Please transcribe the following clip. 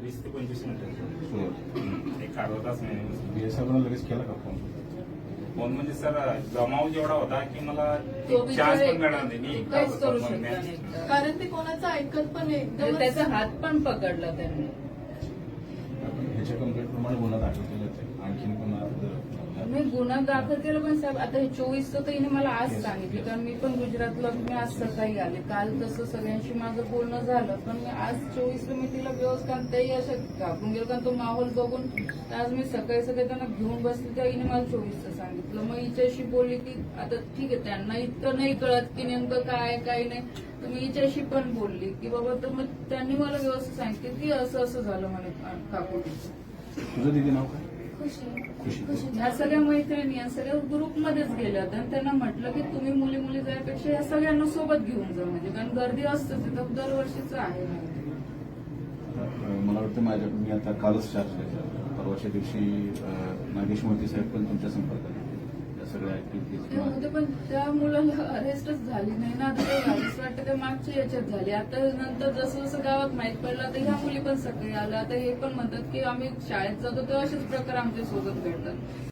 20 ते 25 मिनिटं सुरुवात एक अर्धा तास नाही. बीएसएफला लगेच केला का फोन? फोन म्हणजे सर जमाव जेवढा होता की मला तो चान्स बिचारा पण मिळणार नाही. मी एकटा काहीच होतो करू मग शकला match. नाही. कारण ते कोणाचं ऐकत पण नाही, म्हणजे एकदम त्याचा हात पण पकडला त्यांनी. आपण ह्याच्या कंप्लेंट प्रमाणे गुन्हा दाखल केला आहे. आणखीन पण मी गुन्हा दाखल केला पण साहेब आता हे 24चं तर हिने मला आज सांगितलं, कारण मी पण गुजरातला मी आज सकाळी आले. काल तसं सगळ्यांशी माझं बोलणं झालं, पण मी आज 24ला मी तिला व्यवस्थित, कारण तेही असं घाबरून गेलं, कारण तो माहोल बघून आज मी सकाळी त्यांना घेऊन बसले तेव्हा हिने मला 24चं सांगितलं. मग हिच्याशी बोलली की आता ठीक आहे, त्यांना इतकं नाही कळत की नेमकं काय काय नाही, तर मी हिच्याशी पण बोलली की बाबा, तर मग त्यांनी मला व्यवस्थित सांगितलं की असं असं झालं म्हणे काकू. तुझं दिदी नाव काय? खुशी. ह्या सगळ्या मैत्रिणी या सगळ्या ग्रुपमध्येच गेल्या होत्या आणि त्यांना म्हटलं की तुम्ही मुली मुली जाण्यापेक्षा या सगळ्यांना सोबत घेऊन जा, म्हणजे कारण गर्दी असतेच तिथं, दरवर्षीच आहे. मला वाटतं मी आता कालच चार्ज घेतला. परवाच्या दिवशी नागेश मोती साहेब पण तुमच्या संपर्कात होते. या सगळ्या ते ऍक्टिव्हिटीज होते पण त्या मुलाला अरेस्टच झाली नाही ना. आता ते असं वाटतं ते मागच्या याच्यात झाली. आता नंतर जसं जसं गावात माहित पडलं तर ह्या मुली पण सगळे आल्या. आता हे पण म्हणतात की आम्ही शाळेत जातो तेव्हा असेच प्रकार आमच्या सोबत घडतात.